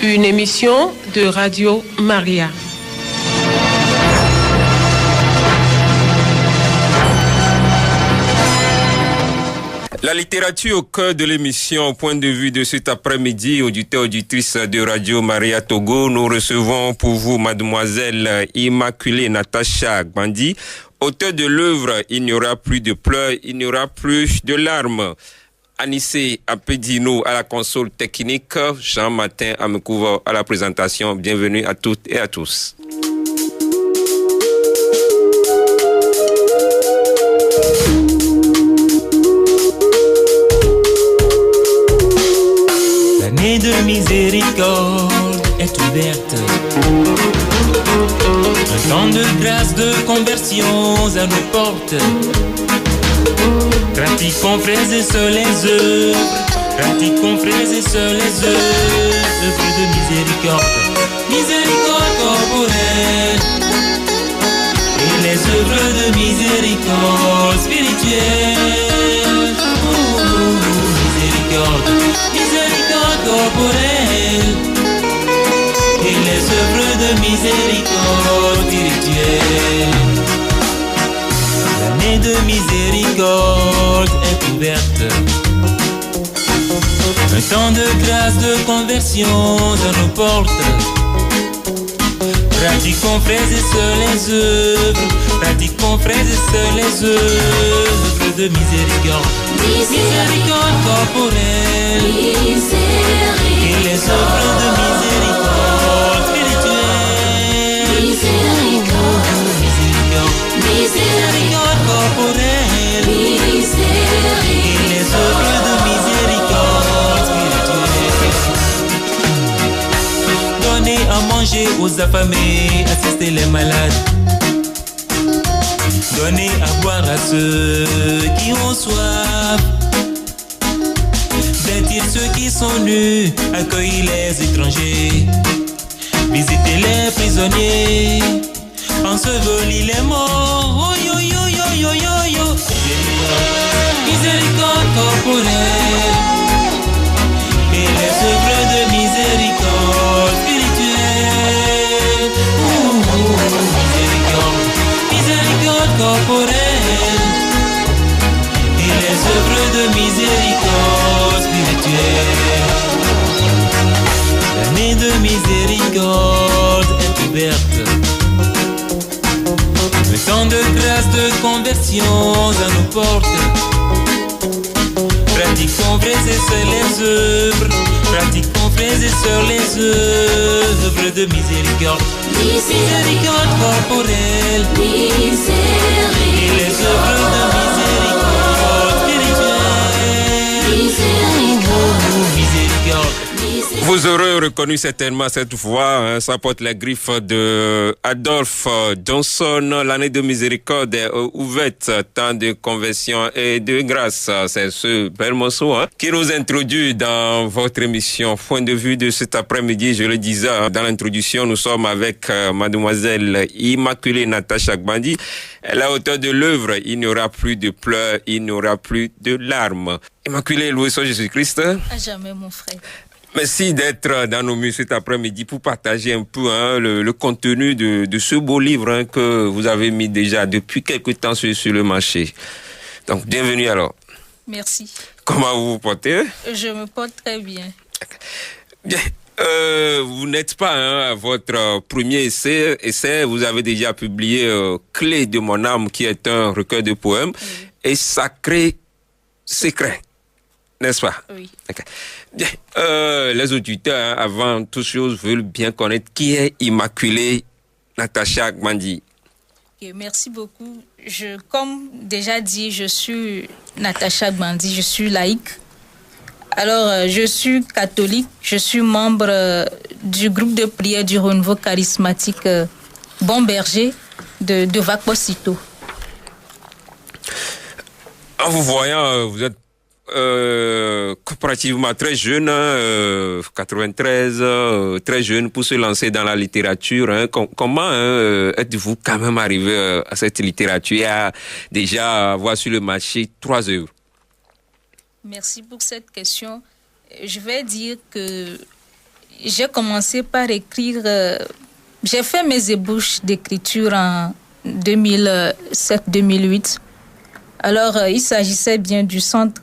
Une émission de Radio Maria. La littérature au cœur de l'émission, au point de vue de cet après-midi, auditeurs, auditrices de Radio Maria Togo, nous recevons pour vous mademoiselle Immaculée Natacha Agbandi, auteur de l'œuvre « Il n'y aura plus de pleurs, il n'y aura plus de larmes ». Anissé Apedino à la console technique, Jean-Martin Amekouva à la présentation. Bienvenue à toutes et à tous. L'année de miséricorde est ouverte. Un temps de grâce, de conversion à nos portes. Pratiquons frères et sœurs les œuvres. Pratiquons frères et sœurs les œuvres de miséricorde. Miséricorde corporelle et les œuvres de miséricorde spirituelle. Miséricorde, miséricorde corporelle et les œuvres de miséricorde spirituelle. L'année de miséricorde est ouverte. Un temps de grâce, de conversion à nos portes. Pratiquons frères et sœurs les œuvres. Pratiquons frères et sœurs les œuvres de miséricorde. Miséricorde corporelle et les œuvres de miséricorde spirituelle. Miséricorde corporelle et les œuvres de miséricorde spirituelle. Donnez à manger aux affamés, assistez les malades. Donnez à boire à ceux qui ont soif. Vêtir ceux qui sont nus, accueillez les étrangers. Visitez les prisonniers, ensevelis les morts. Oh yo yo yo yo yo yo. Miséricorde corporelle et les œuvres de miséricorde spirituelle. Miséricorde, miséricorde corporelle et les œuvres de miséricorde spirituelle. L'année de miséricorde est ouverte. Un temps de grâce, de conversion à nos portes. Pratiquons frères et sœurs les œuvres. Pratiquons frères et sœurs les œuvres de miséricorde. Miséricorde corporelle et les œuvres de miséricorde spirituelle. Miséricorde. Vous aurez reconnu certainement cette voix, ça porte les griffes de Adolphe Johnson. L'année de miséricorde est ouverte, temps de conversion et de grâce. C'est ce bel morceau qui nous introduit dans votre émission. Point de vue de cet après-midi, je le disais dans l'introduction, nous sommes avec mademoiselle Immaculée Natacha Agbandi. Elle est auteure de l'œuvre « Il n'y aura plus de pleurs, il n'y aura plus de larmes ». Immaculée, loué soit Jésus-Christ. À jamais, mon frère. Merci d'être dans nos murs cet après-midi pour partager un peu le contenu de ce beau livre que vous avez mis déjà depuis quelque temps sur le marché. Donc, bienvenue alors. Merci. Comment vous vous portez? Je me porte très bien. Bien. Vous n'êtes pas à votre premier essai. Vous avez déjà publié Clé de mon âme, qui est un recueil de poèmes, et Sacré Secret. N'est-ce pas? Oui. Okay. Bien. Les auditeurs, avant toute chose, veulent bien connaître qui est Immaculée Natacha Agbandi. Okay, merci beaucoup. Comme déjà dit, je suis Natacha Agbandi, je suis laïque. Alors, je suis catholique, je suis membre du groupe de prière du renouveau charismatique Bon Berger de Vakposito. En vous voyant, vous êtes comparativement très jeune, 93, très jeune pour se lancer dans la littérature. Comment êtes-vous quand même arrivé à cette littérature et à déjà avoir sur le marché 3 œuvres? Merci pour cette question. Je vais dire que j'ai commencé par écrire. J'ai fait mes ébauches d'écriture en 2007-2008. Alors, il s'agissait bien du centre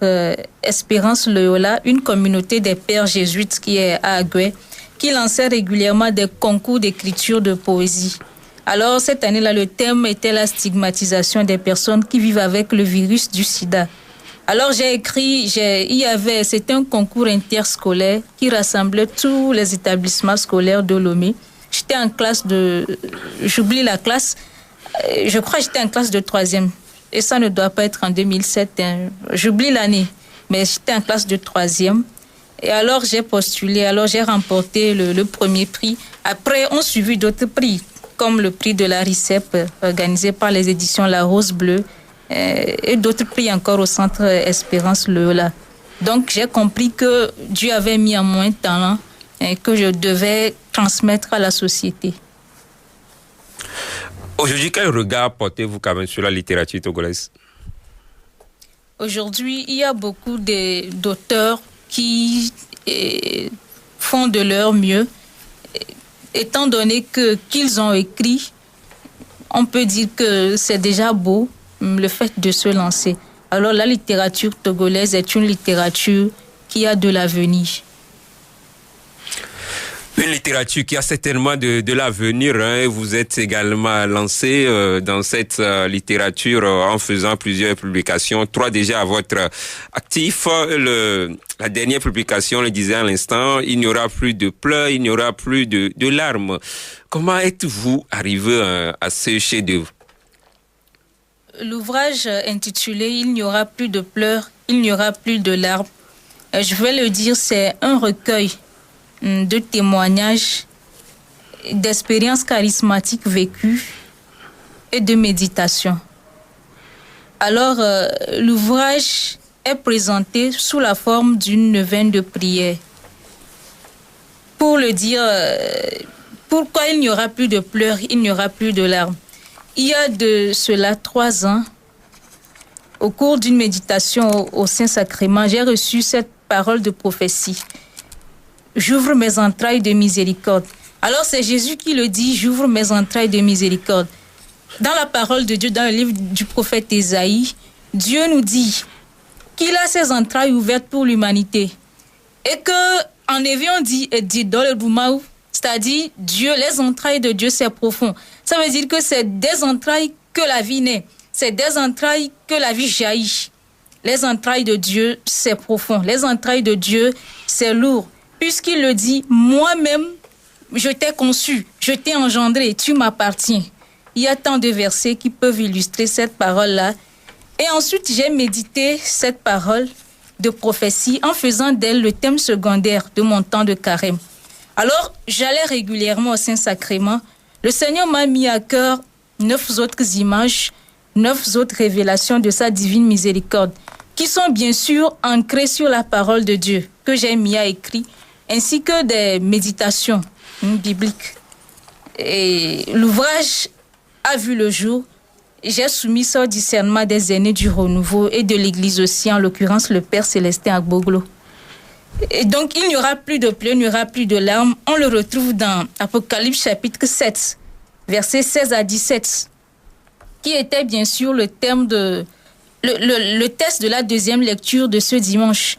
Espérance Loyola, une communauté des pères jésuites qui est à Aguet, qui lançait régulièrement des concours d'écriture de poésie. Alors, cette année-là, le thème était la stigmatisation des personnes qui vivent avec le virus du sida. Alors, j'ai écrit, c'était un concours interscolaire qui rassemblait tous les établissements scolaires de Lomé. J'étais en classe j'oublie la classe, je crois que j'étais en classe de 3e. Et ça ne doit pas être en 2007, hein. J'oublie l'année, mais j'étais en classe de 3e. Et alors, j'ai postulé, alors j'ai remporté le premier prix. Après, ont suivi d'autres prix, comme le prix de la RICEP, organisé par les éditions La Rose Bleue, et d'autres prix encore au centre Espérance Loyola. Donc, j'ai compris que Dieu avait mis en moi un talent et que je devais transmettre à la société. Aujourd'hui, quel regard portez-vous quand même sur la littérature togolaise? Aujourd'hui, il y a beaucoup d'auteurs qui font de leur mieux. Étant donné qu'ils ont écrit, on peut dire que c'est déjà beau, le fait de se lancer. Alors la littérature togolaise est une littérature qui a de l'avenir. Une littérature qui a certainement de l'avenir, hein. Vous êtes également lancé dans cette littérature en faisant plusieurs publications, 3 déjà à votre actif. La dernière publication le disait à l'instant, il n'y aura plus de pleurs, il n'y aura plus de larmes. Comment êtes-vous arrivé à ce chef-d'œuvre? L'ouvrage intitulé « Il n'y aura plus de pleurs, il n'y aura plus de larmes », je vais le dire, c'est un recueil de témoignages, d'expériences charismatiques vécues et de méditation. Alors, l'ouvrage est présenté sous la forme d'une neuvaine de prière. Pour le dire, pourquoi il n'y aura plus de pleurs, il n'y aura plus de larmes. Il y a de cela 3 ans, au cours d'une méditation au Saint-Sacrement, j'ai reçu cette parole de prophétie. J'ouvre mes entrailles de miséricorde. Alors c'est Jésus qui le dit, j'ouvre mes entrailles de miséricorde. Dans la parole de Dieu, dans le livre du prophète Ésaïe, Dieu nous dit qu'il a ses entrailles ouvertes pour l'humanité. Et que, en évian dit dans le Boumaou, c'est-à-dire Dieu, les entrailles de Dieu, c'est profond. Ça veut dire que c'est des entrailles que la vie naît. C'est des entrailles que la vie jaillit. Les entrailles de Dieu, c'est profond. Les entrailles de Dieu, c'est lourd. Puisqu'il le dit, moi-même, je t'ai conçu, je t'ai engendré, tu m'appartiens. Il y a tant de versets qui peuvent illustrer cette parole-là. Et ensuite, j'ai médité cette parole de prophétie en faisant d'elle le thème secondaire de mon temps de carême. Alors, j'allais régulièrement au Saint-Sacrement. Le Seigneur m'a mis à cœur 9 autres images, 9 autres révélations de sa divine miséricorde, qui sont bien sûr ancrées sur la parole de Dieu, que j'ai mis à écrit, ainsi que des méditations bibliques. Et l'ouvrage a vu le jour. J'ai soumis ça au discernement des aînés du renouveau et de l'Église aussi, en l'occurrence le Père Célestin Agboglo. Et donc, il n'y aura plus de pleurs, il n'y aura plus de larmes. On le retrouve dans Apocalypse chapitre 7, versets 16 à 17, qui était bien sûr le thème le texte de la deuxième lecture de ce dimanche.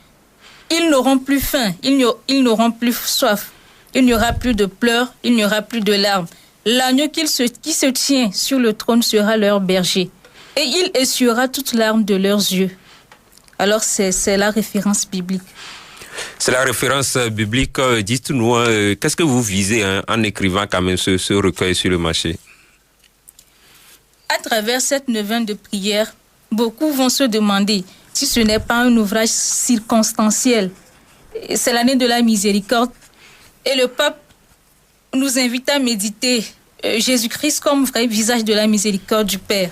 Ils n'auront plus faim, ils n'auront plus soif, il n'y aura plus de pleurs, il n'y aura plus de larmes. L'agneau qui se tient sur le trône sera leur berger, et il essuiera toute larme de leurs yeux. Alors c'est la référence biblique. C'est la référence biblique. Dites-nous, qu'est-ce que vous visez en écrivant quand même ce recueil sur le marché? À travers cette neuvaine de prière, beaucoup vont se demander si ce n'est pas un ouvrage circonstanciel. C'est l'année de la miséricorde. Et le pape nous invite à méditer Jésus-Christ comme vrai visage de la miséricorde du Père.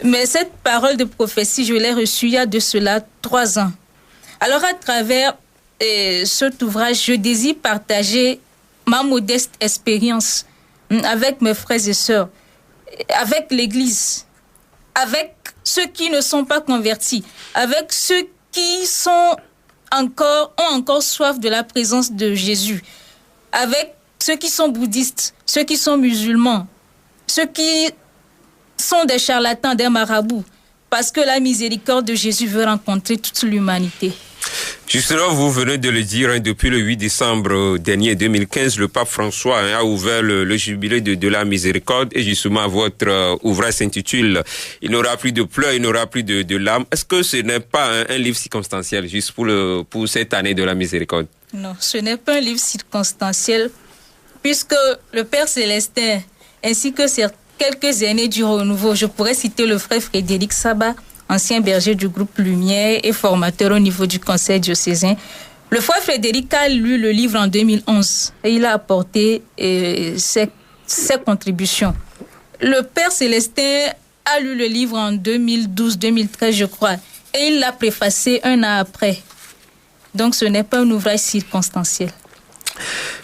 Mais cette parole de prophétie, je l'ai reçue il y a de cela 3 ans. Alors à travers cet ouvrage, je désire partager ma modeste expérience avec mes frères et sœurs, avec l'Église, avec ceux qui ne sont pas convertis, avec ceux qui ont encore soif de la présence de Jésus, avec ceux qui sont bouddhistes, ceux qui sont musulmans, ceux qui sont des charlatans, des marabouts, parce que la miséricorde de Jésus veut rencontrer toute l'humanité. Justement, vous venez de le dire, hein, depuis le 8 décembre dernier 2015, le pape François a ouvert le jubilé de la miséricorde et justement votre ouvrage s'intitule « Il n'aura plus de pleurs, il n'aura plus de larmes ». Est-ce que ce n'est pas un livre circonstanciel juste pour cette année de la miséricorde? Non, ce n'est pas un livre circonstanciel puisque le Père Célestin ainsi que quelques aînés du renouveau, je pourrais citer le frère Frédéric Sabat, ancien berger du groupe Lumière et formateur au niveau du conseil diocésain. Le frère Frédéric a lu le livre en 2011 et il a apporté ses contributions. Le Père Célestin a lu le livre en 2012-2013, je crois, et il l'a préfacé un an après. Donc ce n'est pas un ouvrage circonstanciel.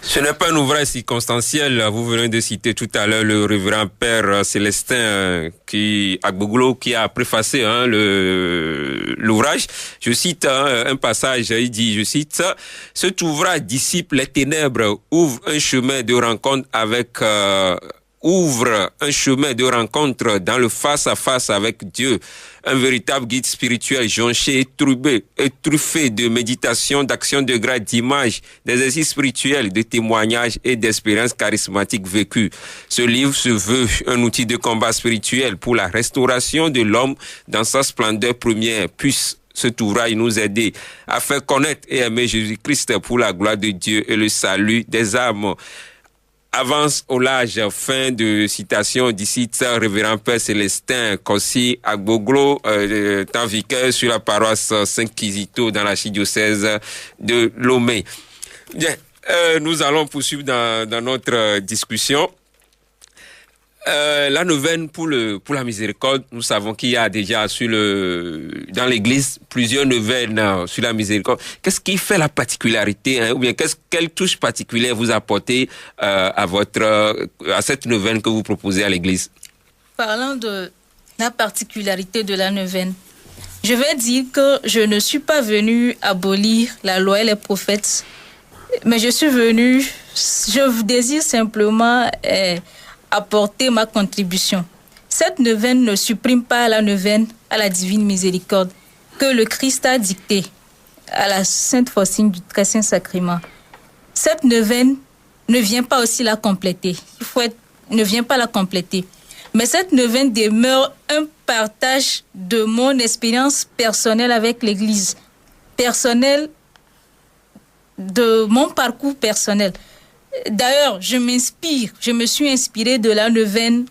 Ce n'est pas un ouvrage circonstanciel. Vous venez de citer tout à l'heure le révérend Père Célestin Agbogulo qui a préfacé l'ouvrage. Je cite un passage, il dit, je cite, « Cet ouvrage dissipe les ténèbres, ouvre un chemin de rencontre dans le face-à-face avec Dieu, un véritable guide spirituel jonché et truffé de méditation, d'actions de grâce, d'images, d'exercices spirituels, de témoignages et d'expériences charismatiques vécues. Ce livre se veut un outil de combat spirituel pour la restauration de l'homme dans sa splendeur première. Puisse cet ouvrage nous aider à faire connaître et aimer Jésus-Christ pour la gloire de Dieu et le salut des âmes. » Avance au large, fin de citation d'ici, révérend Père Célestin Kossi Agbogulo, temps vicaire sur la paroisse Saint-Kizito dans l'archidiocèse de Lomé. Bien, nous allons poursuivre dans notre discussion. La neuvaine pour la miséricorde, nous savons qu'il y a déjà dans l'église plusieurs neuvaines sur la miséricorde. Qu'est-ce qui fait la particularité, ou bien quelle touche particulière vous apportez à cette neuvaine que vous proposez à l'église? Parlant de la particularité de la neuvaine, je vais dire que je ne suis pas venue abolir la loi et les prophètes, mais je désire simplement apporter ma contribution. Cette neuvaine ne supprime pas la neuvaine à la divine miséricorde que le Christ a dictée à la Sainte Faustine du Très Saint Sacrement. Cette neuvaine ne vient pas aussi la compléter. Ne vient pas la compléter. Mais cette neuvaine demeure un partage de mon expérience personnelle avec l'Église, personnelle, de mon parcours personnel. D'ailleurs, je me suis inspirée de la neuvaine,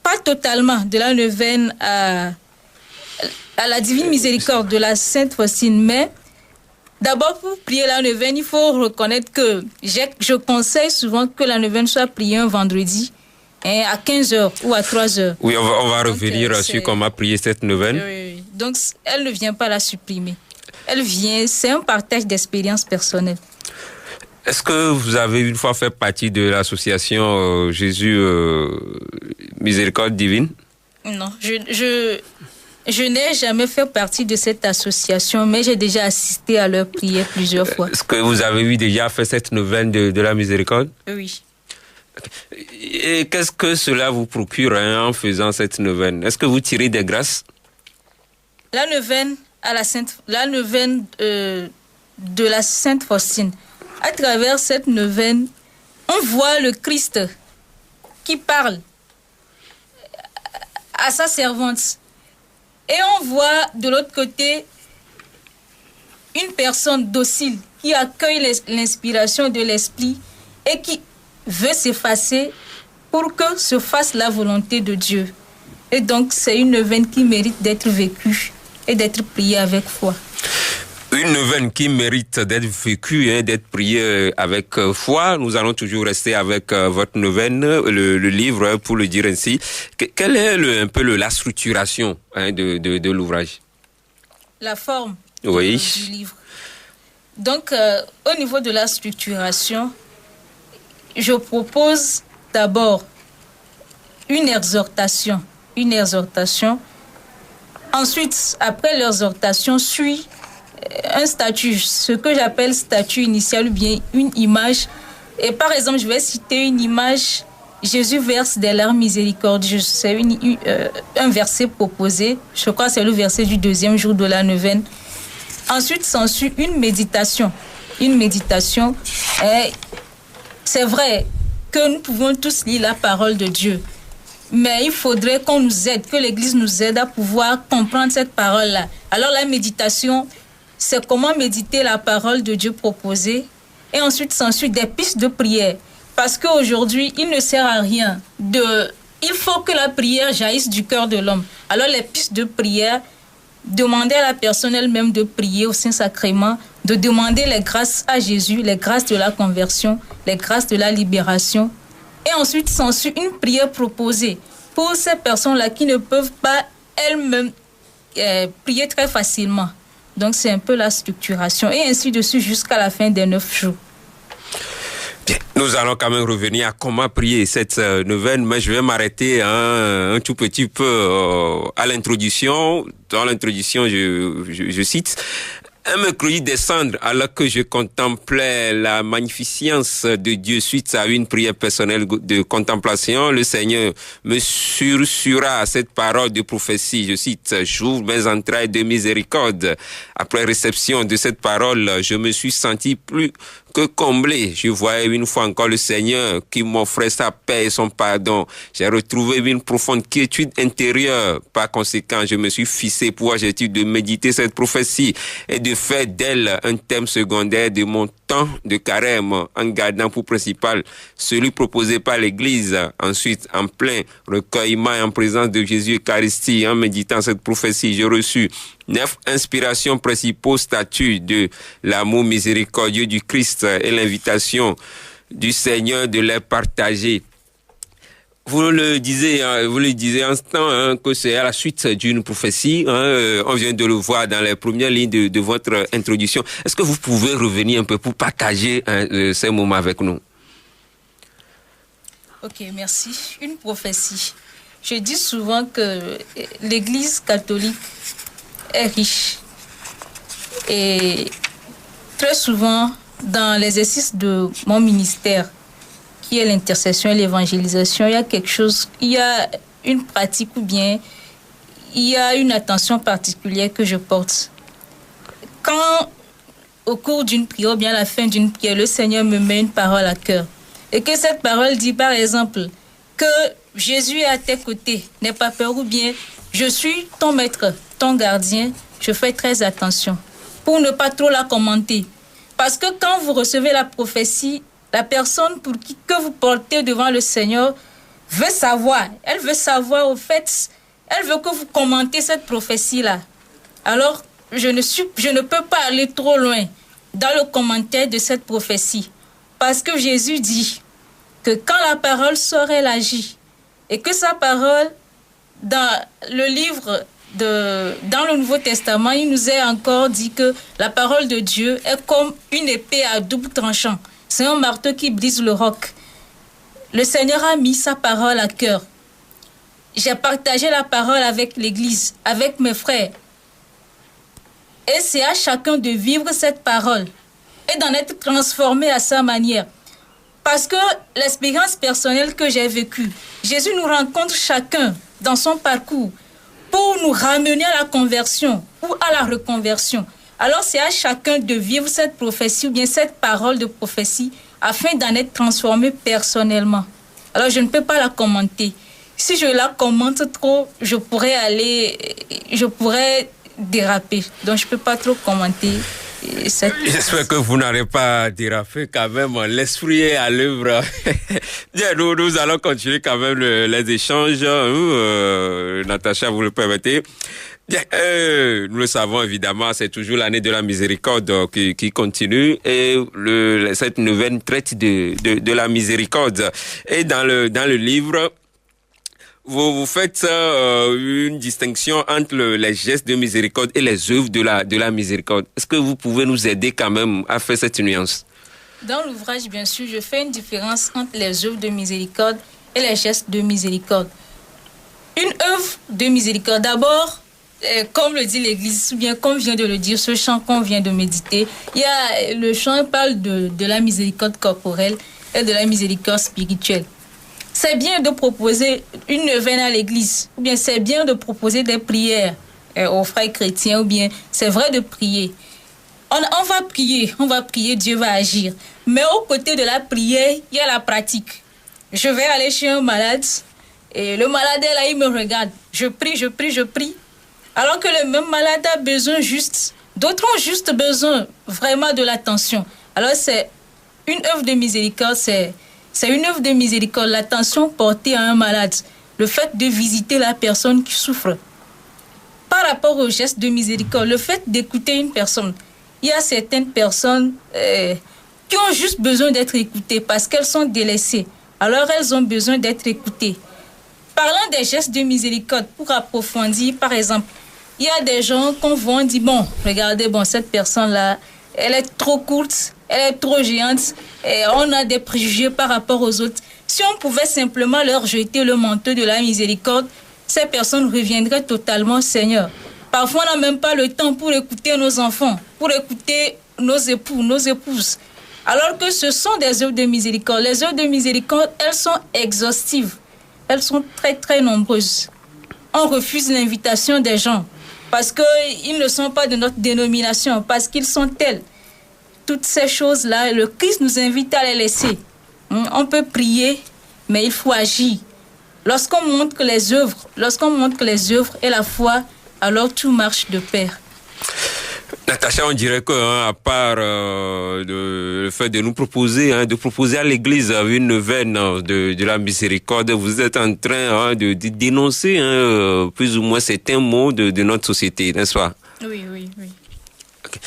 pas totalement, de la neuvaine à la divine miséricorde de la Sainte Faustine, mais d'abord pour prier la neuvaine, il faut reconnaître que je conseille souvent que la neuvaine soit priée un vendredi à 15h ou à 3h. Oui, on va revenir sur comment prier cette neuvaine. Oui. Donc, elle ne vient pas la supprimer. C'est un partage d'expérience personnelle. Est-ce que vous avez une fois fait partie de l'association Jésus Miséricorde Divine? Non, je n'ai jamais fait partie de cette association, mais j'ai déjà assisté à leurs prières plusieurs fois. Est-ce que vous avez déjà fait cette neuvaine de la miséricorde? Oui. Et qu'est-ce que cela vous procure en faisant cette neuvaine? Est-ce que vous tirez des grâces? La neuvaine de la Sainte Faustine. À travers cette neuvaine, on voit le Christ qui parle à sa servante. Et on voit de l'autre côté une personne docile qui accueille l'inspiration de l'Esprit et qui veut s'effacer pour que se fasse la volonté de Dieu. Et donc, c'est une neuvaine qui mérite d'être vécue et d'être priée avec foi. Une neuvaine qui mérite d'être vécue et d'être priée avec foi. Nous allons toujours rester avec votre neuvaine, le livre, pour le dire ainsi. Quelle est un peu la structuration de l'ouvrage? La forme du livre. Donc, au niveau de la structuration, je propose d'abord une exhortation. Ensuite, après l'exhortation, suit un statut, ce que j'appelle statut initial ou bien une image Et par exemple, je vais citer une image. Jésus verse des larmes miséricordieuses. C'est un verset proposé. Je crois que c'est le verset du 2e jour de la neuvaine. Ensuite, s'ensuit une méditation. Une méditation. Et c'est vrai que nous pouvons tous lire la parole de Dieu. Mais il faudrait qu'on nous aide, que l'Église nous aide à pouvoir comprendre cette parole-là. Alors la méditation, c'est comment méditer la parole de Dieu proposée. Et ensuite, s'ensuit des pistes de prière. Parce qu'aujourd'hui, il ne sert à rien il faut que la prière jaillisse du cœur de l'homme. Alors les pistes de prière, demander à la personne elle-même de prier au Saint-Sacrement, de demander les grâces à Jésus, les grâces de la conversion, les grâces de la libération. Et ensuite, s'ensuit une prière proposée pour ces personnes-là qui ne peuvent pas elles-mêmes prier très facilement. Donc, c'est un peu la structuration. Et ainsi de suite jusqu'à la fin des 9 jours. Nous allons quand même revenir à comment prier cette neuvaine, mais je vais m'arrêter un tout petit peu à l'introduction. Dans l'introduction, je cite: un mercredi des cendres, alors que je contemplais la magnificence de Dieu suite à une prière personnelle de contemplation, le Seigneur me susurra cette parole de prophétie. Je cite: j'ouvre mes entrailles de miséricorde. Après réception de cette parole, je me suis senti plus que comblé. Je voyais une fois encore le Seigneur qui m'offrait sa paix et son pardon. J'ai retrouvé une profonde quiétude intérieure. Par conséquent, je me suis fixé pour objectif de méditer cette prophétie et de faire d'elle un thème secondaire de mon temps de carême, en gardant pour principal celui proposé par l'Église. Ensuite, en plein recueillement et en présence de Jésus Eucharistie, en méditant cette prophétie, j'ai reçu 9 inspirations principaux statuts de l'amour miséricordieux du Christ et l'invitation du Seigneur de les partager. Vous le disiez en ce temps que c'est à la suite d'une prophétie. On vient de le voir dans les premières lignes de votre introduction. Est-ce que vous pouvez revenir un peu pour partager ces moments avec nous? Ok, merci. Une prophétie. Je dis souvent que l'Église catholique est riche. Et très souvent, dans l'exercice de mon ministère, qui est l'intercession et l'évangélisation, il y a une pratique ou bien il y a une attention particulière que je porte. Quand, au cours d'une prière ou bien à la fin d'une prière, le Seigneur me met une parole à cœur et que cette parole dit, par exemple, que Jésus est à tes côtés, n'aie pas peur, ou bien je suis ton maître, ton gardien, je fais très attention pour ne pas trop la commenter. Parce que quand vous recevez la prophétie, la personne pour que vous portez devant le Seigneur veut savoir. Elle veut savoir au fait, elle veut que vous commentez cette prophétie-là. Alors, je ne peux pas aller trop loin dans le commentaire de cette prophétie. Parce que Jésus dit que quand la parole sort, elle agit. Et que sa parole, dans le livre, dans le Nouveau Testament, il nous est encore dit que la parole de Dieu est comme une épée à double tranchant. C'est un marteau qui brise le roc. Le Seigneur a mis sa parole à cœur. J'ai partagé la parole avec l'Église, avec mes frères. Et c'est à chacun de vivre cette parole et d'en être transformé à sa manière. Parce que l'expérience personnelle que j'ai vécue, Jésus nous rencontre chacun dans son parcours pour nous ramener à la conversion ou à la reconversion. Alors c'est à chacun de vivre cette prophétie ou bien cette parole de prophétie afin d'en être transformé personnellement. Alors je ne peux pas la commenter. Si je la commente trop, je pourrais déraper. Donc je ne peux pas trop commenter. J'espère que vous n'aurez pas dérapé quand même. L'esprit est à l'œuvre. Bien, nous allons continuer quand même les échanges. Natacha, vous le permettez? Bien, nous le savons évidemment, c'est toujours l'année de la miséricorde qui continue et cette neuvaine traite de la miséricorde. Et dans le livre, vous faites une distinction entre les gestes de miséricorde et les œuvres de la miséricorde. Est-ce que vous pouvez nous aider quand même à faire cette nuance? Dans l'ouvrage, bien sûr, je fais une différence entre les œuvres de miséricorde et les gestes de miséricorde. Une œuvre de miséricorde, d'abord, comme le dit l'Église, ou bien comme vient de le dire ce chant qu'on vient de méditer, le chant parle de la miséricorde corporelle. et de la miséricorde spirituelle. C'est bien de proposer une neuvaine à l'église, ou bien c'est bien de proposer des prières aux frères chrétiens, ou bien c'est vrai de prier. On va prier, Dieu va agir. Mais aux côtés de la prière, il y a la pratique. Je vais aller chez un malade, et le malade est là, il me regarde. Je prie. Alors que le même malade a besoin juste, d'autres ont juste besoin vraiment de l'attention. Alors c'est une œuvre de miséricorde, c'est une œuvre de miséricorde, l'attention portée à un malade, le fait de visiter la personne qui souffre. Par rapport au geste de miséricorde, le fait d'écouter une personne, il y a certaines personnes qui ont juste besoin d'être écoutées parce qu'elles sont délaissées. Alors elles ont besoin d'être écoutées. Parlant des gestes de miséricorde, pour approfondir, par exemple, il y a des gens qu'on voit, on dit, bon, regardez, cette personne-là, elle est trop courte, elle est trop géante, et on a des préjugés par rapport aux autres. Si on pouvait simplement leur jeter le manteau de la miséricorde, ces personnes reviendraient totalement au Seigneur. Parfois, on n'a même pas le temps pour écouter nos enfants, pour écouter nos époux, nos épouses. Alors que ce sont des œuvres de miséricorde. Les œuvres de miséricorde, elles sont exhaustives. Elles sont très, très nombreuses. On refuse l'invitation des gens parce qu'ils ne sont pas de notre dénomination, parce qu'ils sont tels. Toutes ces choses-là, le Christ nous invite à les laisser. On peut prier, mais il faut agir. Lorsqu'on montre les œuvres et la foi, alors tout marche de pair. Natacha, on dirait que, à part le fait de nous proposer, de proposer à l'Église une neuvaine de la miséricorde, vous êtes en train de dénoncer plus ou moins certains mots de notre société, n'est-ce pas? Oui. Okay.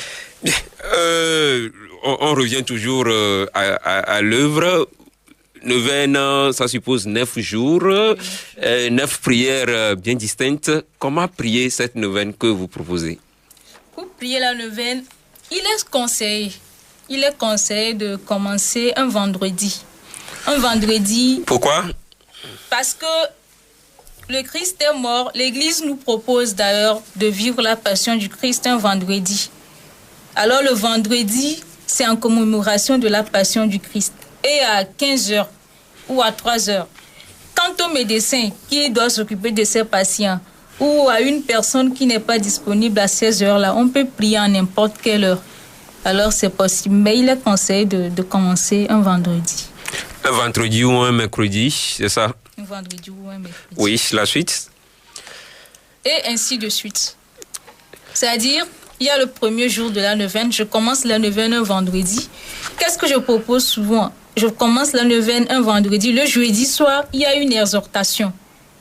On revient toujours à l'œuvre. Neuvaine, ça suppose 9 jours, 9 prières bien distinctes. Comment prier cette neuvaine que vous proposez? Pour prier la neuvaine, il est conseillé de commencer un vendredi. Pourquoi? Parce que le Christ est mort. L'Église nous propose d'ailleurs de vivre la passion du Christ un vendredi. Alors le vendredi, c'est en commémoration de la passion du Christ. Et à 15h ou à 3h, quant au médecin qui doit s'occuper de ses patients, ou à une personne qui n'est pas disponible à ces heures-là, on peut prier à n'importe quelle heure. Alors c'est possible, mais il est conseillé de commencer un vendredi. Un vendredi ou un mercredi, c'est ça? Un vendredi ou un mercredi. Oui, la suite? Et ainsi de suite. C'est-à-dire, il y a le premier jour de la neuvaine, je commence la neuvaine un vendredi. Qu'est-ce que je propose souvent? Je commence la neuvaine un vendredi. Le jeudi soir, il y a une exhortation.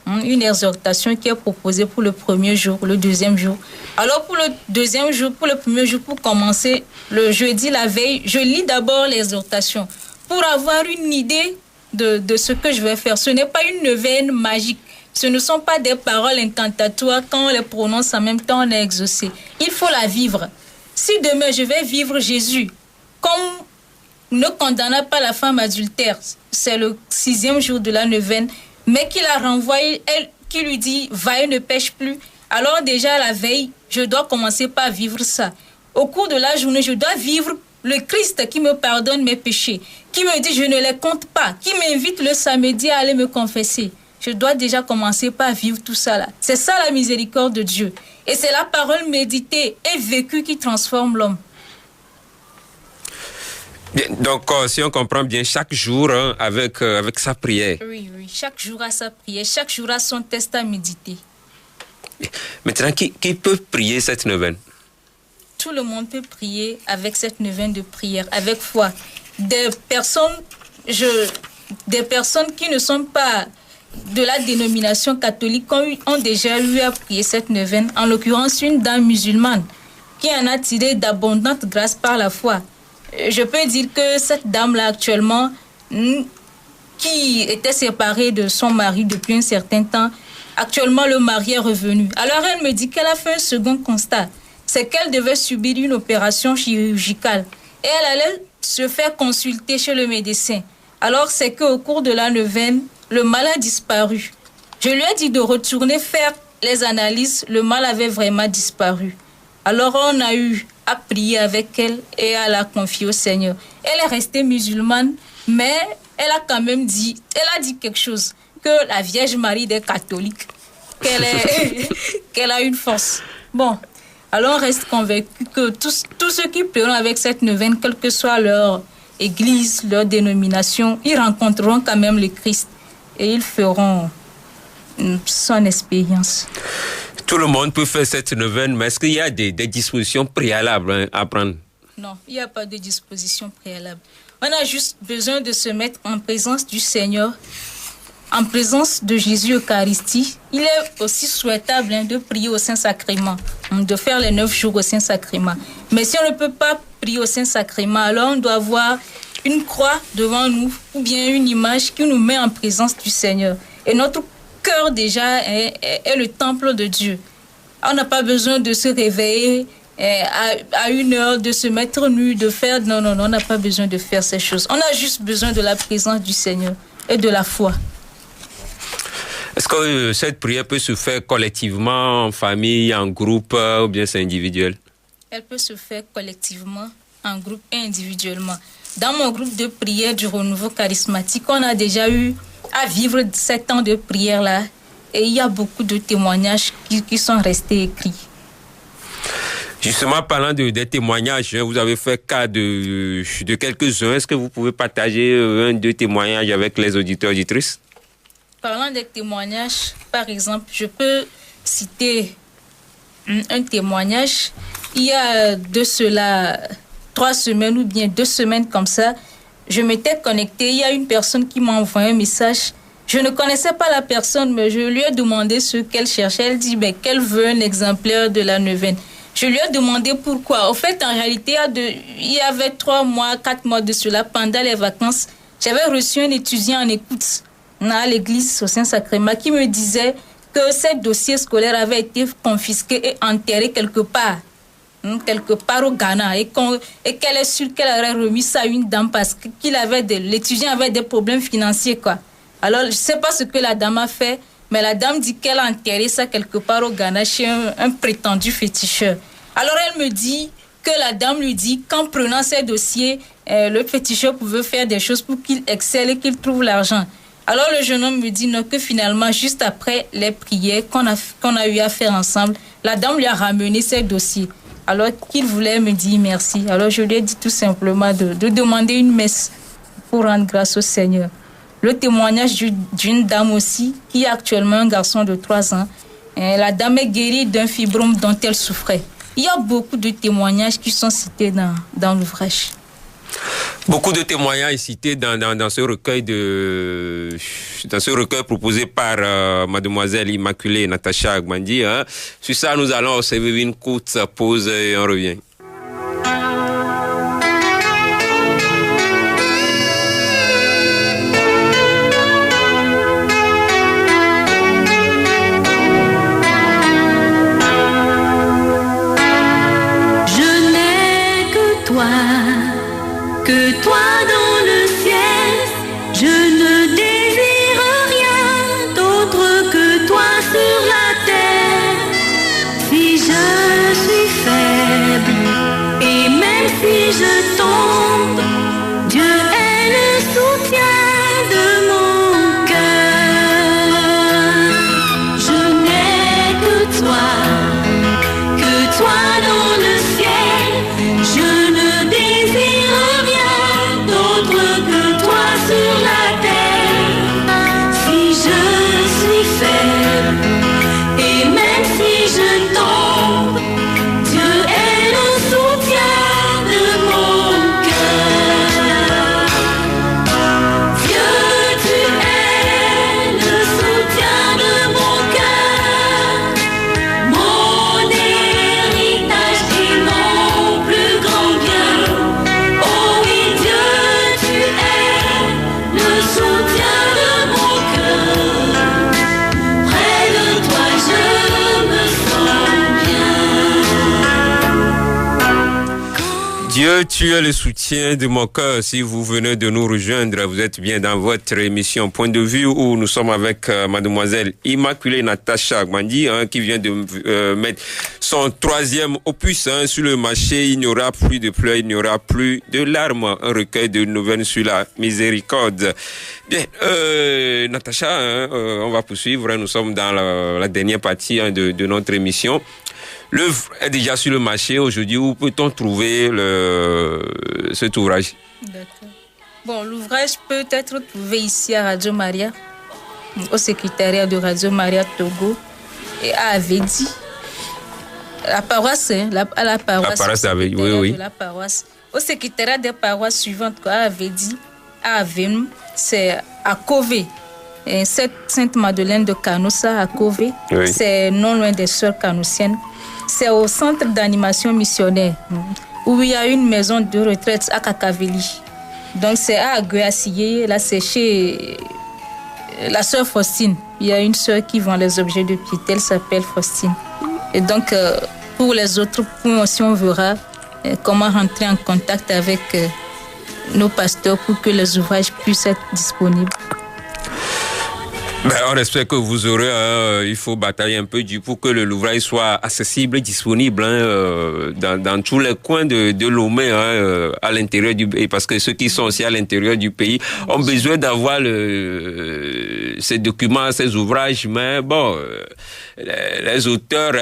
Une exhortation qui est proposée pour le premier jour, le deuxième jour. Alors pour le deuxième jour, pour le premier jour, pour commencer, le jeudi, la veille, je lis d'abord l'exhortation pour avoir une idée de ce que je vais faire. Ce n'est pas une neuvaine magique. Ce ne sont pas des paroles incantatoires. Quand on les prononce en même temps, on est exaucé. Il faut la vivre. Si demain, je vais vivre Jésus, comme ne condamna pas la femme adultère, c'est le 6e jour de la neuvaine, mais qui la renvoie, qui lui dit « va et ne pêche plus », alors déjà la veille, je dois commencer par vivre ça. Au cours de la journée, je dois vivre le Christ qui me pardonne mes péchés, qui me dit « je ne les compte pas », qui m'invite le samedi à aller me confesser. Je dois déjà commencer par vivre tout ça là. C'est ça la miséricorde de Dieu. Et c'est la parole méditée et vécue qui transforme l'homme. Bien, donc, si on comprend bien, chaque jour avec sa prière. Oui. Chaque jour a sa prière. Chaque jour a son texte à méditer. Maintenant, qui peut prier cette neuvaine? Tout le monde peut prier avec cette neuvaine de prière, avec foi. Des personnes qui ne sont pas de la dénomination catholique ont déjà eu à prier cette neuvaine. En l'occurrence, une dame musulmane qui en a tiré d'abondantes grâces par la foi. Je peux dire que cette dame-là actuellement, qui était séparée de son mari depuis un certain temps, actuellement le mari est revenu. Alors elle me dit qu'elle a fait un second constat. C'est qu'elle devait subir une opération chirurgicale. Et elle allait se faire consulter chez le médecin. Alors c'est qu'au cours de la neuvaine, le mal a disparu. Je lui ai dit de retourner faire les analyses. Le mal avait vraiment disparu. Alors on a eu à prier avec elle et à la confier au Seigneur. Elle est restée musulmane, mais elle a quand même dit, elle a dit quelque chose, que la Vierge Marie des catholiques, qu'elle a une force. Bon, alors on reste convaincu que tous ceux qui prieront avec cette neuvaine, quelle que soit leur église, leur dénomination, ils rencontreront quand même le Christ et ils feront son expérience. Tout le monde peut faire cette neuvaine, mais est-ce qu'il y a des dispositions préalables à prendre? Non, il n'y a pas de disposition préalable. On a juste besoin de se mettre en présence du Seigneur, en présence de Jésus Eucharistie. Il est aussi souhaitable de prier au Saint-Sacrement, de faire les 9 jours au Saint-Sacrement. Mais si on ne peut pas prier au Saint-Sacrement, alors on doit avoir une croix devant nous ou bien une image qui nous met en présence du Seigneur. Et notre cœur déjà est le temple de Dieu. On n'a pas besoin de se réveiller à une heure, de se mettre nu, de faire... Non, on n'a pas besoin de faire ces choses. On a juste besoin de la présence du Seigneur et de la foi. Est-ce que cette prière peut se faire collectivement, en famille, en groupe, ou bien c'est individuel? Elle peut se faire collectivement, en groupe et individuellement. Dans mon groupe de prière du renouveau charismatique, on a déjà eu à vivre 7 ans de prière-là. Et il y a beaucoup de témoignages qui sont restés écrits. Justement, parlant des témoignages, vous avez fait cas de quelques-uns. Est-ce que vous pouvez partager 1-2 témoignages avec les auditeurs et auditrices? Parlant des témoignages, par exemple, je peux citer un témoignage. Il y a de cela 3 semaines ou bien 2 semaines comme ça, je m'étais connectée. Il y a une personne qui m'a envoyé un message. Je ne connaissais pas la personne, mais je lui ai demandé ce qu'elle cherchait. Elle dit qu'elle veut un exemplaire de la neuvaine. Je lui ai demandé pourquoi. Au fait, en réalité, il y avait 3 mois, 4 mois de cela, pendant les vacances, j'avais reçu un étudiant en écoute à l'église au Saint-Sacrement qui me disait que ses dossiers scolaires avaient été confisqués et enterrés quelque part au Ghana, et qu'elle est sûre qu'elle aurait remis ça à une dame parce que l'étudiant avait des problèmes financiers, quoi. Alors, je ne sais pas ce que la dame a fait, mais la dame dit qu'elle a enterré ça quelque part au Ghana chez un prétendu féticheur. Alors, elle me dit que la dame lui dit qu'en prenant ces dossiers, le féticheur pouvait faire des choses pour qu'il excelle et qu'il trouve l'argent. Alors, le jeune homme me dit non, que finalement, juste après les prières qu'on a eu à faire ensemble, la dame lui a ramené ses dossiers. Alors qu'il voulait me dire merci. Alors, je lui ai dit tout simplement de demander une messe pour rendre grâce au Seigneur. Le témoignage d'une dame aussi, qui a actuellement un garçon de 3 ans. La dame est guérie d'un fibrome dont elle souffrait. Il y a beaucoup de témoignages qui sont cités dans l'ouvrage. Beaucoup de témoignages cités dans ce recueil proposé par mademoiselle Immaculée Natacha Agbandi. Sur ça, nous allons observer une courte pause et on revient. Que toi dans le ciel, je ne désire rien d'autre que toi sur la terre. Si je suis faible et même si je tombe, Dieu est le soutien de mon cœur. Je n'ai que toi dans le ciel, je ne désire rien d'autre Dieu, tu es le soutien de mon cœur. Si vous venez de nous rejoindre, vous êtes bien dans votre émission Point de vue où nous sommes avec mademoiselle Immaculée Natacha Gbandi, qui vient de mettre son 3e opus sur le marché. Il n'y aura plus de pleurs, il n'y aura plus de larmes. Un recueil de nouvelles sur la miséricorde. Bien, Natacha, on va poursuivre. Nous sommes dans la dernière partie de notre émission. L'œuvre est déjà sur le marché aujourd'hui. Où peut-on trouver cet ouvrage? D'accord. Bon, l'ouvrage peut être trouvé ici à Radio Maria, au secrétariat de Radio Maria Togo et à Avedi. La paroisse, à la paroisse. La paroisse d'Avedi, oui. De la paroisse. Au secrétariat des paroisses suivantes, à Avedi, à Avem, c'est à Kové. Sainte-Madeleine de Canossa à Kové. Oui. C'est non loin des sœurs canoussiennes. C'est au centre d'animation missionnaire où il y a une maison de retraite à Kakaveli. Donc c'est à Aguassié, là c'est chez la sœur Faustine. Il y a une sœur qui vend les objets de piété, elle s'appelle Faustine. Et donc pour les autres points aussi on verra comment rentrer en contact avec nos pasteurs pour que les ouvrages puissent être disponibles. Ben, on espère que vous aurez, il faut batailler un peu pour que l'ouvrage soit accessible et disponible dans tous les coins de Lomé, à l'intérieur du pays, parce que ceux qui sont aussi à l'intérieur du pays ont besoin d'avoir ces documents, ces ouvrages, mais bon, les auteurs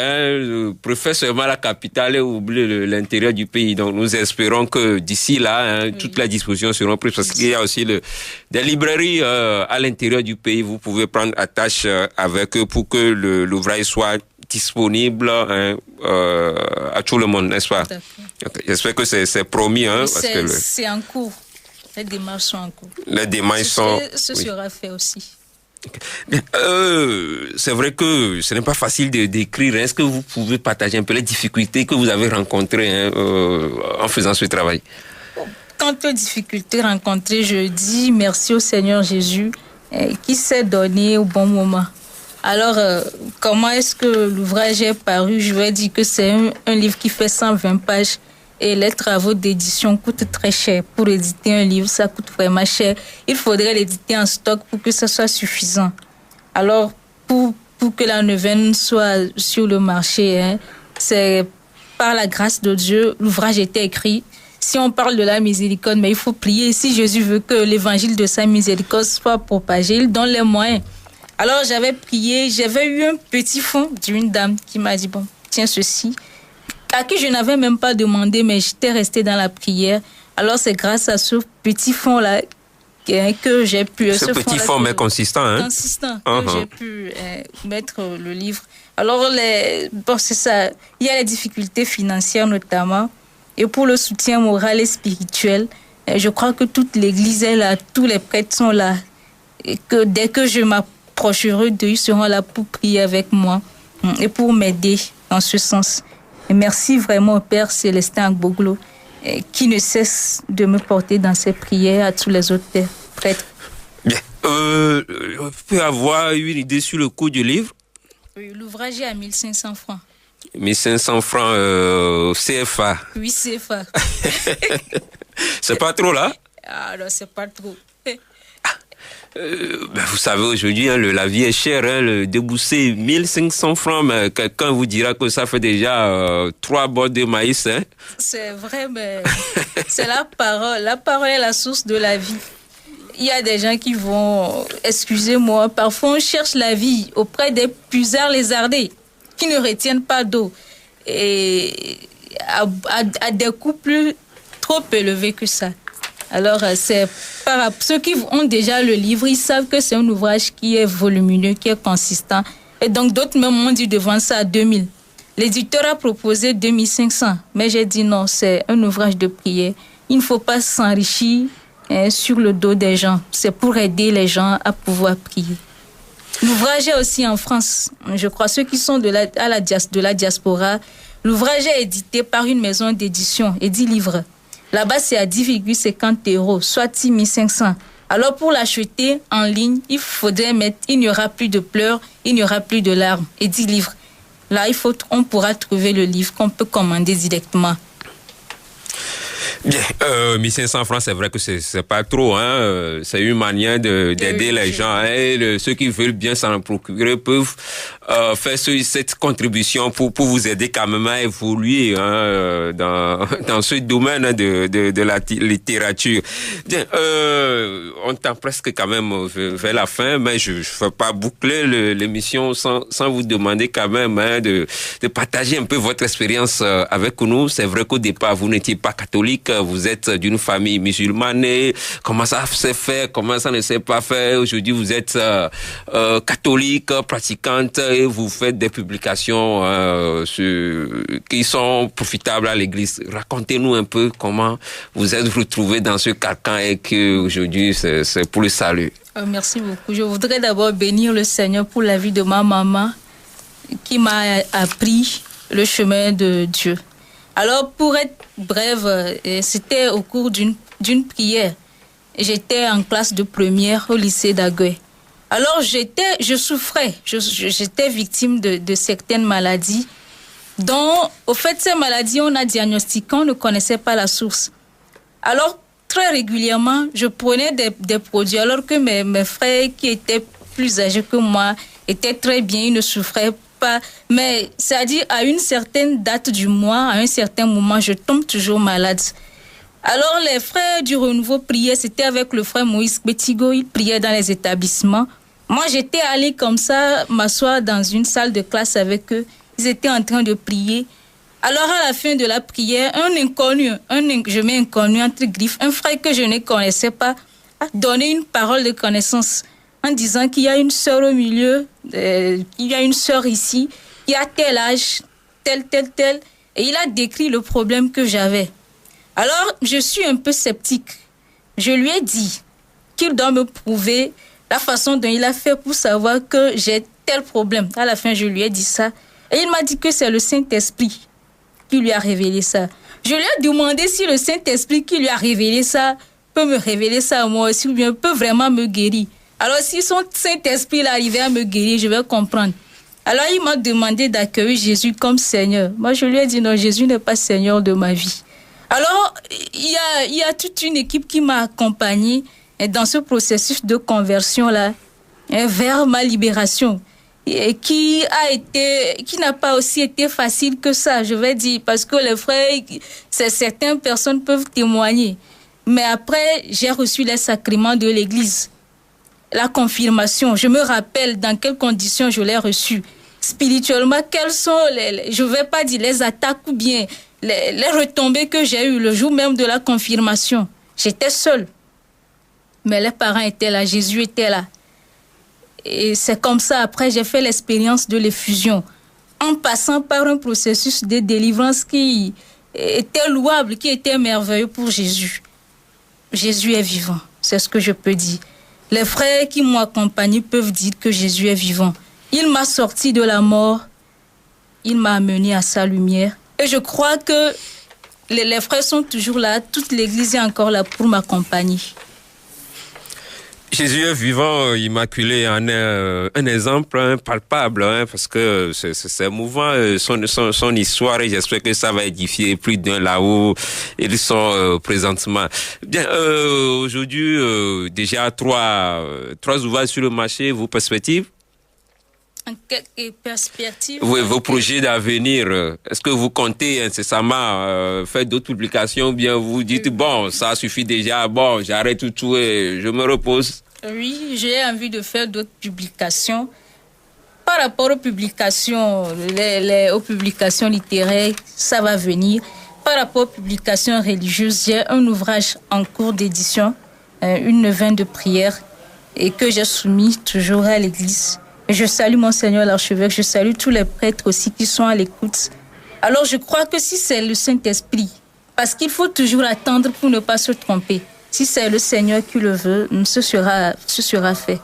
préfèrent seulement la capitale et oublient l'intérieur du pays. Donc nous espérons que d'ici là, toutes les dispositions seront prises, parce qu'il y a aussi des librairies à l'intérieur du pays. Vous pouvez prendre attache avec eux pour que l'ouvrage soit disponible à tout le monde, n'est-ce pas? Okay. J'espère que c'est promis. C'est en cours. Les démarches sont en cours. Les démarches sont... Ce sera fait aussi. Okay. C'est vrai que ce n'est pas facile de décrire. Est-ce que vous pouvez partager un peu les difficultés que vous avez rencontrées en faisant ce travail? Quant aux difficultés rencontrées, je dis merci au Seigneur Jésus qui s'est donné au bon moment. Alors, comment est-ce que l'ouvrage est paru? Je vais dire que c'est un livre qui fait 120 pages et les travaux d'édition coûtent très cher. Pour éditer un livre, ça coûte vraiment cher. Il faudrait l'éditer en stock pour que ça soit suffisant. Alors, pour que la neuvaine soit sur le marché, c'est par la grâce de Dieu, l'ouvrage était écrit. Si on parle de la miséricorde, mais il faut prier. Si Jésus veut que l'évangile de sa miséricorde soit propagé, il donne les moyens. Alors j'avais prié, j'avais eu un petit fonds d'une dame qui m'a dit, bon, tiens ceci, à qui je n'avais même pas demandé, mais j'étais restée dans la prière. Alors c'est grâce à ce petit fonds-là que j'ai pu... Ce petit fonds, mais consistant. Consistant, que j'ai pu mettre le livre. Alors, c'est ça, il y a les difficultés financières notamment. Et pour le soutien moral et spirituel, je crois que toute l'Église est là, tous les prêtres sont là. Et que dès que je m'approcherai d'eux, ils seront là pour prier avec moi et pour m'aider dans ce sens. Et merci vraiment au Père Célestin Agboglo qui ne cesse de me porter dans ses prières, à tous les autres prêtres. Bien. On peut avoir une idée sur le coût du livre? Oui, l'ouvrage est à 1500 francs. 1500 francs CFA. Oui, CFA. C'est pas trop là? Ah non, c'est pas trop. Vous savez, aujourd'hui, la vie est chère. Le débousser 1500 francs, mais quelqu'un vous dira que ça fait déjà 3 bords de maïs. C'est vrai, mais c'est la parole. La parole est la source de la vie. Il y a des gens qui vont, excusez-moi, parfois on cherche la vie auprès des puisards lézardés qui ne retiennent pas d'eau et à des coûts plus trop élevés que ça. Alors, c'est par ceux qui ont déjà le livre, ils savent que c'est un ouvrage qui est volumineux, qui est consistant. Et donc, d'autres même m'ont dit de vendre ça à 2000. L'éditeur a proposé 2500, mais j'ai dit non, c'est un ouvrage de prière. Il ne faut pas s'enrichir sur le dos des gens. C'est pour aider les gens à pouvoir prier. L'ouvrage est aussi en France. Je crois ceux qui sont de la diaspora, l'ouvrage est édité par une maison d'édition, Edit Livre. Là-bas, c'est à 10,50 €, soit 6 500. Alors, pour l'acheter en ligne, il faudrait mettre, il n'y aura plus de pleurs, il n'y aura plus de larmes. Edit Livre. Là, on pourra trouver le livre qu'on peut commander directement. Bien, 1500 francs, c'est vrai que c'est pas trop, hein. C'est une manière d'aider les gens, hein. Et ceux qui veulent bien s'en procurer peuvent faire cette contribution pour vous aider quand même à évoluer, hein, dans ce domaine de la littérature. Bien, on tend presque quand même vers la fin, mais je ne vais pas boucler l'émission sans vous demander quand même, hein, de partager un peu votre expérience avec nous. C'est vrai qu'au départ, vous n'étiez pas catholique, vous êtes d'une famille musulmane. Comment ça s'est fait? Comment ça ne s'est pas fait? Aujourd'hui, vous êtes catholique, pratiquante, et vous faites des publications qui sont profitables à l'Église. Racontez-nous un peu comment vous êtes retrouvés dans ce carcan et que aujourd'hui c'est pour le salut. Merci beaucoup. Je voudrais d'abord bénir le Seigneur pour la vie de ma maman qui m'a appris le chemin de Dieu. Alors, pour être brève, c'était au cours d'une prière. J'étais en classe de première au lycée d'Agué. Alors, je souffrais, j'étais victime de certaines maladies dont, au fait, ces maladies, on a diagnostiqué, on ne connaissait pas la source. Alors, très régulièrement, je prenais des produits, alors que mes frères qui étaient plus âgés que moi étaient très bien, ils ne souffraient pas. Mais, c'est-à-dire, à une certaine date du mois, à un certain moment, je tombe toujours malade. Alors, les frères du renouveau priaient, c'était avec le frère Moïse Betigo, ils priaient dans les établissements. Moi, j'étais allée comme ça, m'asseoir dans une salle de classe avec eux. Ils étaient en train de prier. Alors, à la fin de la prière, un inconnu, je mets inconnu entre griffes, un frère que je ne connaissais pas, a donné une parole de connaissance en disant qu'il y a une sœur au milieu, il y a une sœur ici, qui a tel âge, tel. Et il a décrit le problème que j'avais. Alors, je suis un peu sceptique. Je lui ai dit qu'il doit me prouver la façon dont il a fait pour savoir que j'ai tel problème. À la fin, je lui ai dit ça. Et il m'a dit que c'est le Saint-Esprit qui lui a révélé ça. Je lui ai demandé si le Saint-Esprit qui lui a révélé ça peut me révéler ça à moi aussi ou bien peut vraiment me guérir. Alors, si son Saint-Esprit arrivait à me guérir, je vais comprendre. Alors, il m'a demandé d'accueillir Jésus comme Seigneur. Moi, je lui ai dit non, Jésus n'est pas Seigneur de ma vie. Alors, il y a toute une équipe qui m'a accompagnée dans ce processus de conversion-là vers ma libération. Et qui n'a pas aussi été facile que ça, je vais dire, parce que les frères, certaines personnes peuvent témoigner. Mais après, j'ai reçu les sacrements de l'Église. La confirmation, je me rappelle dans quelles conditions je l'ai reçue. Spirituellement, quelles sont je ne vais pas dire les attaques ou bien les retombées que j'ai eues le jour même de la confirmation. J'étais seule. Mais les parents étaient là, Jésus était là. Et c'est comme ça, après, j'ai fait l'expérience de l'effusion, en passant par un processus de délivrance qui était louable, qui était merveilleux pour Jésus. Jésus est vivant, c'est ce que je peux dire. Les frères qui m'ont accompagné peuvent dire que Jésus est vivant. Il m'a sorti de la mort, il m'a amené à sa lumière. Et je crois que les frères sont toujours là, toute l'Église est encore là pour m'accompagner. Jésus est vivant, immaculé, en est un exemple palpable, hein, parce que c'est émouvant, son histoire, et j'espère que ça va édifier plus d'un là où ils sont présentement. Bien, aujourd'hui, déjà trois ouvrages sur le marché, vos perspectives? En quelle perspective? Oui, vos projets d'avenir. Est-ce que vous comptez incessamment faire d'autres publications ou bien vous dites, bon, ça suffit déjà, bon, j'arrête tout et je me repose? Oui, j'ai envie de faire d'autres publications. Par rapport aux publications, aux publications littéraires, ça va venir. Par rapport aux publications religieuses, j'ai un ouvrage en cours d'édition, une neuvaine de prière, et que j'ai soumis toujours à l'Église. Je salue mon Seigneur l'archevêque, je salue tous les prêtres aussi qui sont à l'écoute. Alors je crois que si c'est le Saint-Esprit, parce qu'il faut toujours attendre pour ne pas se tromper. Si c'est le Seigneur qui le veut, ce sera fait.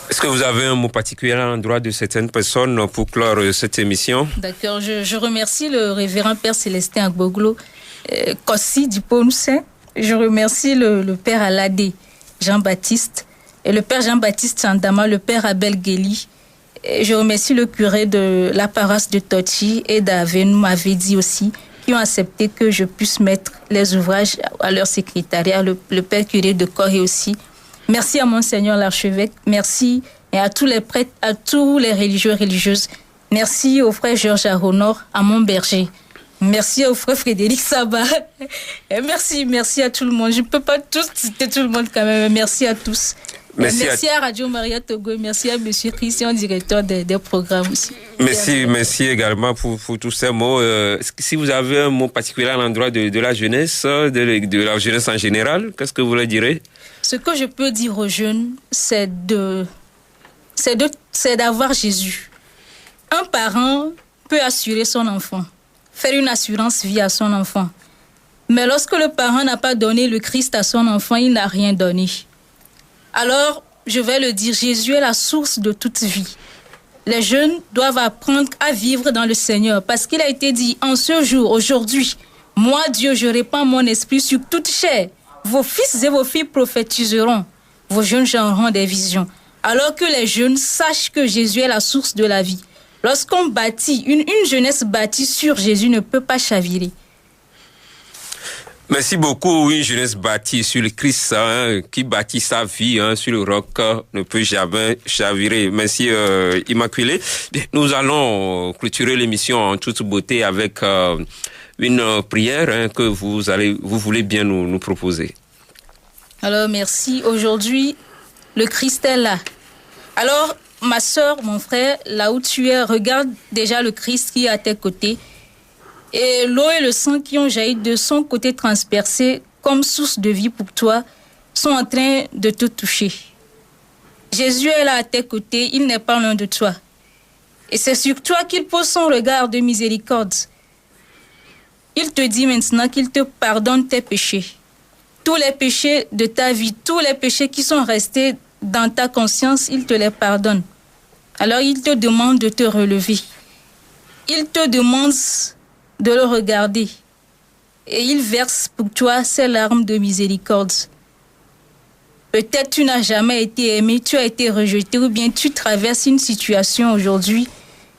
Est-ce que vous avez un mot particulier à l'endroit de certaines personnes pour clore cette émission? D'accord, je remercie le révérend Père Célestin Agboglo, Kossi Diponoussen. Je remercie le Père Aladé Jean-Baptiste et le Père Jean-Baptiste Sandama, le Père Abel Guéli. Et je remercie le curé de la paroisse de Tochi et d'Avenou m'avait dit aussi, qui ont accepté que je puisse mettre les ouvrages à leur secrétariat, le père curé de Corée aussi. Merci à Monseigneur l'archevêque, merci et à tous les prêtres, à tous les religieux et religieuses. Merci au frère Georges Aronor, à mon berger. Merci au frère Frédéric Sabat. Et merci à tout le monde. Je ne peux pas tous citer tout le monde quand même. Merci à tous. Merci à Radio Maria Togo. Merci à monsieur Christian, directeur des programmes aussi. Merci également pour tous ces mots. Si vous avez un mot particulier à l'endroit de la jeunesse, de la jeunesse en général, qu'est-ce que vous leur direz? Ce que je peux dire aux jeunes, c'est d'avoir Jésus. Un parent peut assurer son enfant, faire une assurance vie à son enfant. Mais lorsque le parent n'a pas donné le Christ à son enfant, il n'a rien donné. Alors, je vais le dire, Jésus est la source de toute vie. Les jeunes doivent apprendre à vivre dans le Seigneur parce qu'il a été dit, en ce jour, aujourd'hui, moi, Dieu, je répands mon esprit sur toute chair. Vos fils et vos filles prophétiseront, vos jeunes gens auront des visions. Alors que les jeunes sachent que Jésus est la source de la vie. Lorsqu'on bâtit, une jeunesse bâtie sur Jésus ne peut pas chavirer. Merci beaucoup. Une jeunesse bâtie sur le Christ, qui bâtit sa vie sur le roc, ne peut jamais chavirer. Merci Immaculée. Nous allons clôturer l'émission en toute beauté avec une prière que vous voulez bien nous proposer. Alors merci. Aujourd'hui, le Christ est là. Alors, ma sœur, mon frère, là où tu es, regarde déjà le Christ qui est à tes côtés. Et l'eau et le sang qui ont jailli de son côté transpercé comme source de vie pour toi sont en train de te toucher. Jésus est là à tes côtés, il n'est pas loin de toi. Et c'est sur toi qu'il pose son regard de miséricorde. Il te dit maintenant qu'il te pardonne tes péchés. Tous les péchés de ta vie, tous les péchés qui sont restés dans ta conscience, il te les pardonne. Alors il te demande de te relever. Il te demande de le regarder. Et il verse pour toi ses larmes de miséricorde. Peut-être tu n'as jamais été aimé, tu as été rejeté, ou bien tu traverses une situation aujourd'hui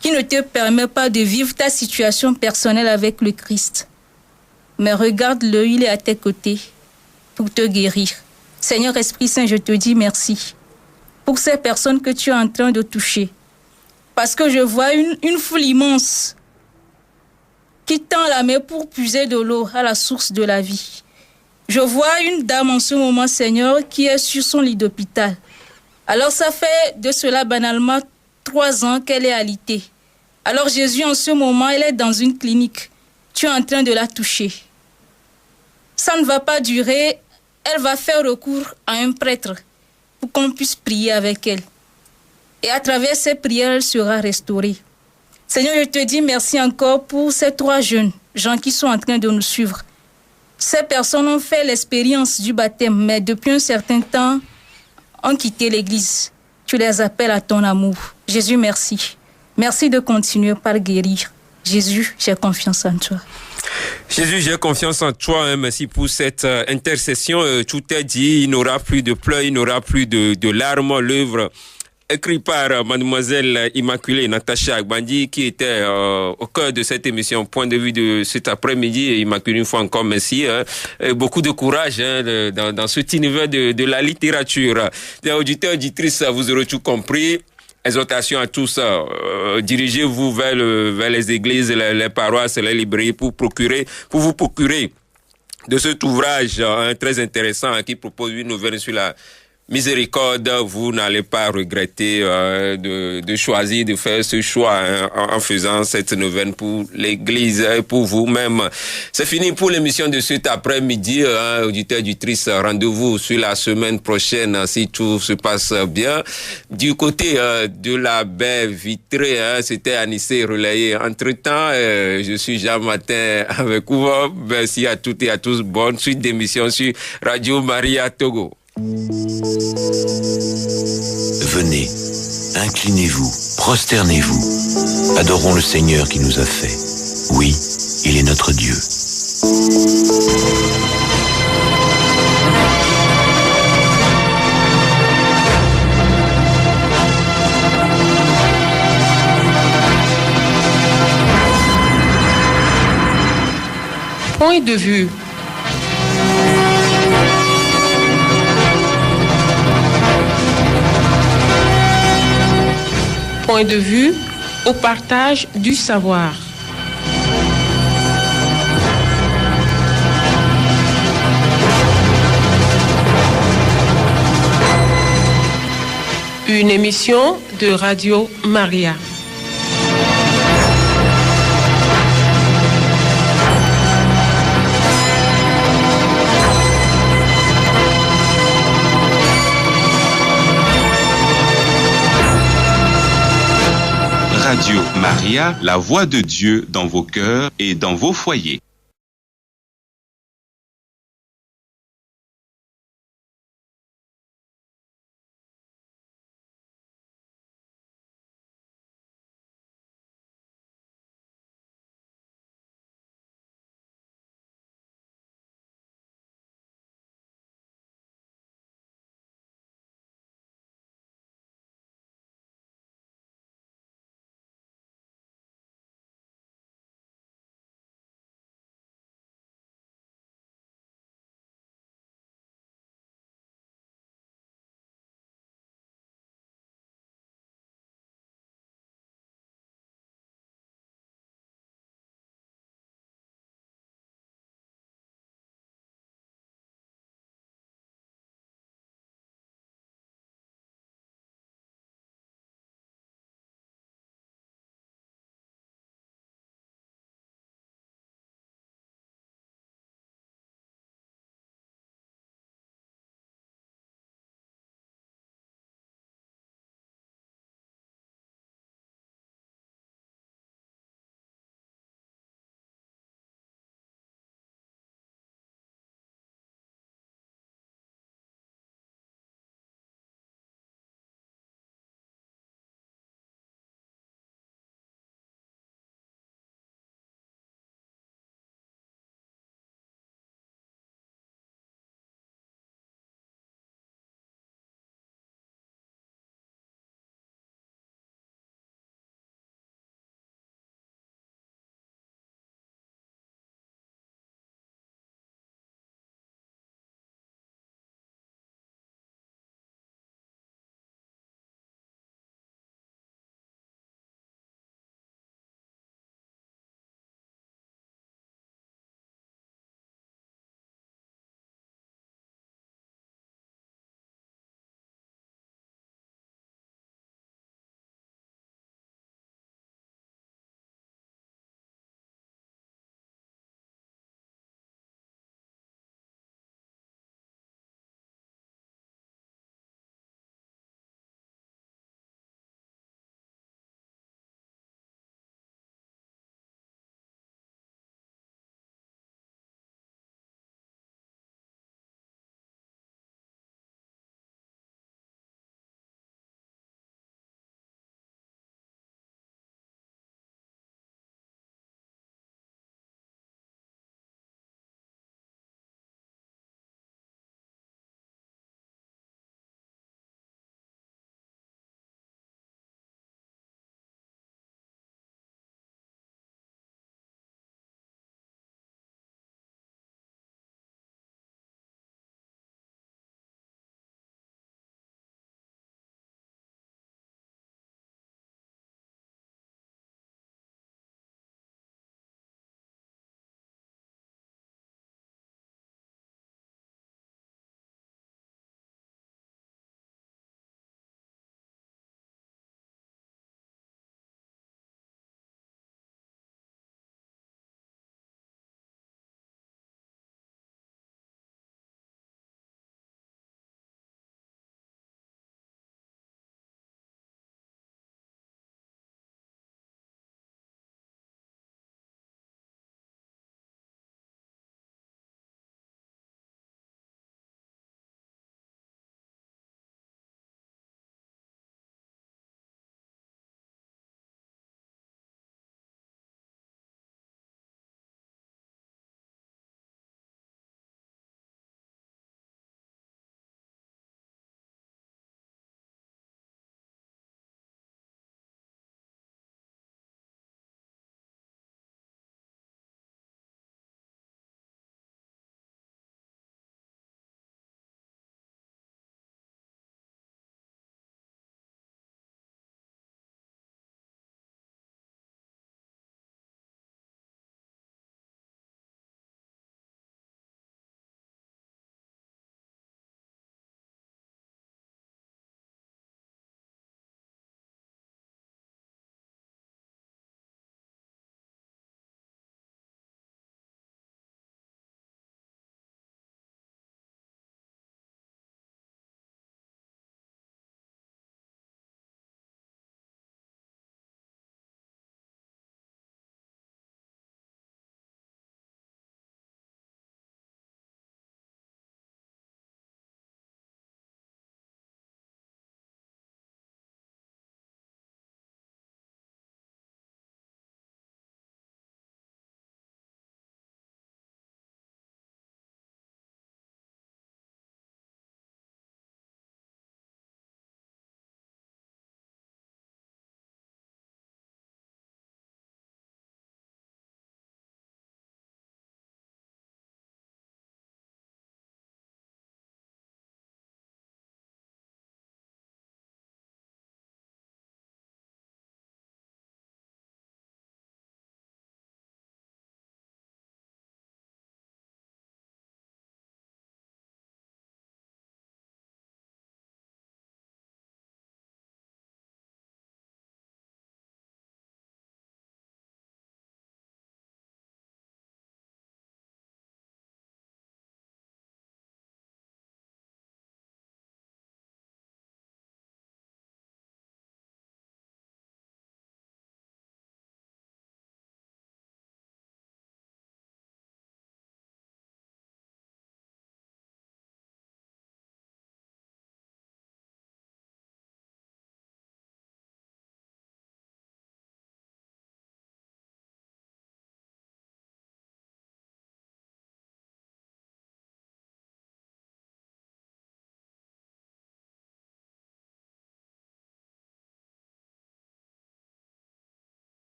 qui ne te permet pas de vivre ta situation personnelle avec le Christ. Mais regarde-le, il est à tes côtés pour te guérir. Seigneur Esprit Saint, je te dis merci pour ces personnes que tu es en train de toucher. Parce que je vois une foule immense qui tend la main pour puiser de l'eau à la source de la vie. Je vois une dame en ce moment, Seigneur, qui est sur son lit d'hôpital. Alors ça fait de cela banalement 3 ans qu'elle est alitée. Alors Jésus, en ce moment, elle est dans une clinique. Tu es en train de la toucher. Ça ne va pas durer. Elle va faire recours à un prêtre pour qu'on puisse prier avec elle. Et à travers ces prières, elle sera restaurée. Seigneur, je te dis merci encore pour ces 3 jeunes gens qui sont en train de nous suivre. Ces personnes ont fait l'expérience du baptême, mais depuis un certain temps, ont quitté l'église. Tu les appelles à ton amour. Jésus, merci. Merci de continuer par guérir. Jésus, j'ai confiance en toi. Jésus, j'ai confiance en toi. Merci pour cette intercession. Tout est dit. Il n'aura plus de pleurs, il n'aura plus de larmes. L'œuvre écrit par mademoiselle Immaculée Natacha Agbandi, qui était au cœur de cette émission. Point de vue de cet après-midi, Immaculée, une fois encore, merci. Beaucoup de courage dans cet univers de la littérature. Les auditeurs, auditrices, vous aurez tout compris. Exhortation à tous, dirigez-vous vers les églises, les paroisses, les librairies pour vous procurer de cet ouvrage très intéressant qui propose une nouvelle sur la miséricorde. Vous n'allez pas regretter de choisir, de faire ce choix en faisant cette nouvelle pour l'Église et pour vous-même. C'est fini pour l'émission de cet après-midi. Auditeurs, auditrices, rendez-vous sur la semaine prochaine si tout se passe bien. Du côté de la baie vitrée, c'était Anissé relayé. Entre-temps, je suis Jean Martin avec vous. Merci à toutes et à tous. Bonne suite d'émission sur Radio Maria Togo. Venez, inclinez-vous, prosternez-vous, adorons le Seigneur qui nous a fait. Oui, il est notre Dieu. Point de vue. Point de vue au partage du savoir. Une émission de Radio Maria. Radio Maria, la voix de Dieu dans vos cœurs et dans vos foyers.